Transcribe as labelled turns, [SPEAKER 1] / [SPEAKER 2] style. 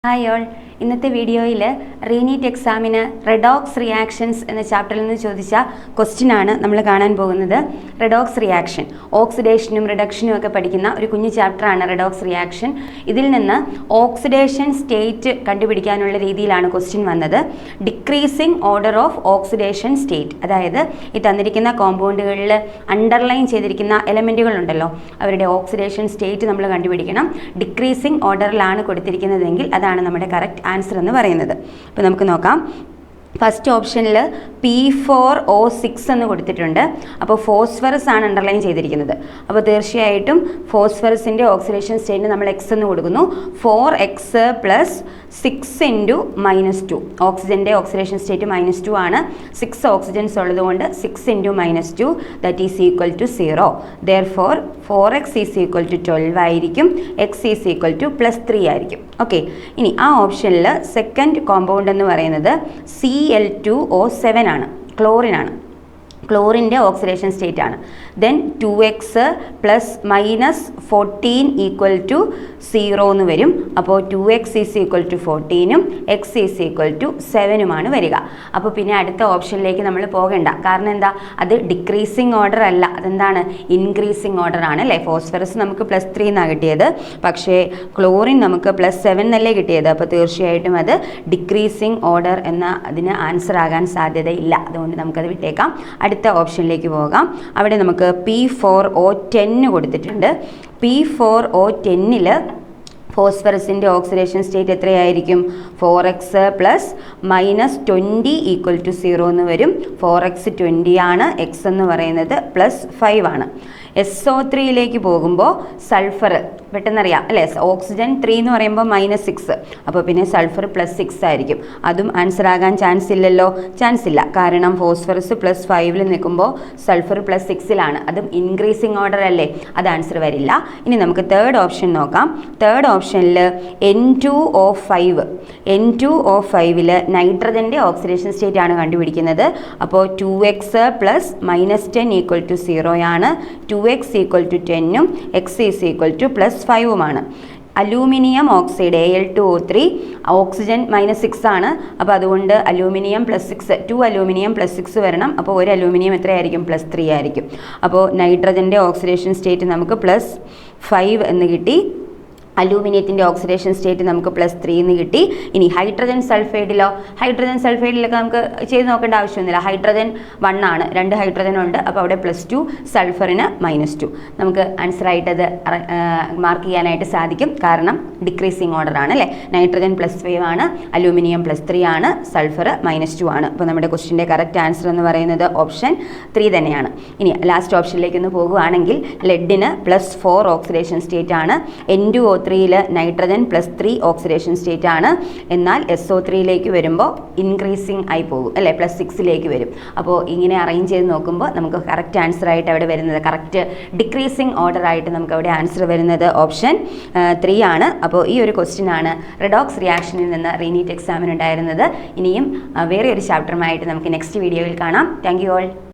[SPEAKER 1] Hi all, ഇന്നത്തെ വീഡിയോയിൽ റീനീറ്റ് എക്സാമിന് റെഡോക്സ് റിയാക്ഷൻസ് എന്ന ചാപ്റ്ററിൽ നിന്ന് ചോദിച്ച ക്വസ്റ്റ്യനാണ് നമ്മൾ കാണാൻ പോകുന്നത്. റെഡോക്സ് റിയാക്ഷൻ, ഓക്സിഡേഷനും റിഡക്ഷനും ഒക്കെ പഠിക്കുന്ന ഒരു കുഞ്ഞു ചാപ്റ്ററാണ് റെഡോക്സ് റിയാക്ഷൻ. ഇതിൽ നിന്ന് ഓക്സിഡേഷൻ സ്റ്റേറ്റ് കണ്ടുപിടിക്കാനുള്ള രീതിയിലാണ് ക്വസ്റ്റ്യൻ വന്നത്. Decreasing order of oxidation state, അതായത് ഈ തന്നിരിക്കുന്ന കോമ്പൗണ്ടുകളിൽ അണ്ടർലൈൻ ചെയ്തിരിക്കുന്ന എലമെൻറ്റുകൾ ഉണ്ടല്ലോ, അവരുടെ ഓക്സിഡേഷൻ സ്റ്റേറ്റ് നമ്മൾ കണ്ടുപിടിക്കണം. ഡിക്രീസിങ് ഓർഡറിലാണ് കൊടുത്തിരിക്കുന്നതെങ്കിൽ അതാണ് നമ്മുടെ കറക്റ്റ് ആൻസർ എന്ന് പറയുന്നത്. അപ്പോൾ നമുക്ക് നോക്കാം. ഫസ്റ്റ് ഓപ്ഷനിൽ P4O6 എന്ന് കൊടുത്തിട്ടുണ്ട്. അപ്പോൾ ഫോസ്ഫറസ് ആണ് അണ്ടർലൈൻ ചെയ്തിരിക്കുന്നത്. അപ്പോൾ തീർച്ചയായിട്ടും ഫോസ്ഫറസിൻ്റെ ഓക്സിഡേഷൻ സ്റ്റേറ്റിന് നമ്മൾ X എന്ന് കൊടുക്കുന്നു. 4X + 6 × -2. ഓക്സിജൻ്റെ ഓക്സിഡേഷൻ സ്റ്റേറ്റ് -2 ആണ്. 6 ഓക്സിജൻസ് ഉള്ളതുകൊണ്ട് 6 × -2 that is equal to 0. Therefore 4X = 12 ആയിരിക്കും. X = +3 ആയിരിക്കും. ഓക്കെ, ഇനി ആ ഓപ്ഷനിൽ സെക്കൻഡ് കോമ്പൗണ്ട് എന്ന് പറയുന്നത് Cl2O7 ആണ്, ക്ലോറിൻ ആണ്. ക്ലോറിൻ്റെ ഓക്സിഡേഷൻ സ്റ്റേറ്റ് ആണ്. ദെൻ 2X + -14 = 0 എന്ന് വരും. അപ്പോൾ 2X = 14 X = 7 വരിക. അപ്പോൾ പിന്നെ അടുത്ത ഓപ്ഷനിലേക്ക് നമ്മൾ പോകേണ്ട. കാരണം എന്താ, അത് ഡിക്രീസിങ് ഓർഡർ അല്ല, അതെന്താണ്, ഇൻക്രീസിങ് ഓർഡർ ആണ് അല്ലേ. ഫോസ്ഫറസ് നമുക്ക് +3 എന്നാണ് കിട്ടിയത്, പക്ഷേ ക്ലോറിൻ നമുക്ക് +7 എന്നല്ലേ കിട്ടിയത്. അപ്പോൾ തീർച്ചയായിട്ടും അത് ഡിക്രീസിങ് ഓർഡർ എന്ന അതിന് ആൻസർ ആകാൻ സാധ്യതയില്ല. അതുകൊണ്ട് നമുക്കത് വിട്ടേക്കാം. അടുത്ത ഓപ്ഷനിലേക്ക് പോകാം. അവിടെ നമുക്ക് P4O10 കൊടുത്തിട്ടുണ്ട്. P4O10 ഫോസ്ഫറസിൻ്റെ ഓക്സിഡേഷൻ സ്റ്റേറ്റ് എത്രയായിരിക്കും? 4X + -20 = 0 എന്ന് വരും. 4X 20 ആണ്, X എന്ന് പറയുന്നത് +5 ആണ്. SO3 പോകുമ്പോൾ സൾഫർ പെട്ടെന്നറിയാം അല്ലേ, ഓക്സിജൻ 3 എന്ന് പറയുമ്പോൾ -6, അപ്പോൾ പിന്നെ സൾഫർ +6 ആയിരിക്കും. അതും ആൻസർ ആകാൻ ചാൻസ് ഇല്ലല്ലോ, ചാൻസ് ഇല്ല. കാരണം ഫോസ്ഫറസ് +5 നിൽക്കുമ്പോൾ സൾഫർ +6 അതും ഇൻക്രീസിങ് ഓർഡർ അല്ലേ, അത് ആൻസർ വരില്ല. ഇനി നമുക്ക് തേർഡ് ഓപ്ഷൻ നോക്കാം. തേർഡ് ഓപ്ഷനിൽ N2O5 നൈട്രജൻ്റെ ഓക്സിഡേഷൻ സ്റ്റേറ്റ് ആണ് കണ്ടുപിടിക്കുന്നത്. അപ്പോൾ 2X + -10 = 0 ആണ്. 2X = 10 X +5 ആണ്. അലൂമിനിയം ഓക്സൈഡ് Al2O3, ഓക്സിജൻ -6 ആണ്. അപ്പോൾ അതുകൊണ്ട് അലൂമിനിയം +6, 2 അലൂമിനിയം +6 വരണം. അപ്പോൾ ഒരു അലൂമിനിയം എത്രയായിരിക്കും? +3 ആയിരിക്കും. അപ്പോൾ നൈട്രജൻ്റെ ഓക്സിഡേഷൻ സ്റ്റേറ്റ് നമുക്ക് +5 എന്ന് കിട്ടി. അലൂമിനിയത്തിൻ്റെ ഓക്സിഡേഷൻ സ്റ്റേറ്റ് നമുക്ക് +3 എന്ന് കിട്ടി. ഇനി ഹൈഡ്രജൻ സൾഫൈഡിലൊക്കെ നമുക്ക് ചെയ്ത് നോക്കേണ്ട ആവശ്യമൊന്നുമില്ല. ഹൈഡ്രജൻ 1 ആണ്, 2 ഹൈഡ്രജൻ ഉണ്ട്. അപ്പോൾ അവിടെ +2, സൾഫറിന് -2. നമുക്ക് ആൻസറായിട്ടത് മാർക്ക് ചെയ്യാനായിട്ട് സാധിക്കും. കാരണം ഡിക്രീസിങ് ഓർഡർ ആണ് അല്ലേ. നൈട്രജൻ +5 ആണ്, അലൂമിനിയം +3 ആണ്, സൾഫർ -2 ആണ്. അപ്പോൾ നമ്മുടെ ക്വസ്റ്റിൻ്റെ കറക്റ്റ് ആൻസർ എന്ന് പറയുന്നത് ഓപ്ഷൻ 3 തന്നെയാണ്. ഇനി ലാസ്റ്റ് ഓപ്ഷനിലേക്ക് ഒന്ന് പോകുകയാണെങ്കിൽ ലെഡിന് +4 ഓക്സിഡേഷൻ സ്റ്റേറ്റ് ആണ്. N2O3 നൈട്രജൻ +3 ഓക്സിഡേഷൻ സ്റ്റേറ്റ് ആണ്. എന്നാൽ SO3 വരുമ്പോൾ ഇൻക്രീസിങ് ആയി പോകും അല്ലേ, +6 വരും. അപ്പോൾ ഇങ്ങനെ അറേഞ്ച് ചെയ്ത് നോക്കുമ്പോൾ നമുക്ക് കറക്റ്റ് ആൻസർ ആയിട്ട് അവിടെ വരുന്നത്, കറക്റ്റ് ഡിക്രീസിങ് ഓർഡർ ആയിട്ട് നമുക്ക് അവിടെ ആൻസർ വരുന്നത് ഓപ്ഷൻ 3 ആണ്. അപ്പോൾ ഈ ഒരു ക്വസ്റ്റ്യൻ ആണ് റെഡോക്സ് റിയാക്ഷനിൽ നിന്ന് റീനീറ്റ് എക്സാമിന് ഉണ്ടായിരുന്നത്. ഇനിയും വേറെ ഒരു ചാപ്റ്ററുമായിട്ട് നമുക്ക് നെക്സ്റ്റ് വീഡിയോയിൽ കാണാം. Thank you all.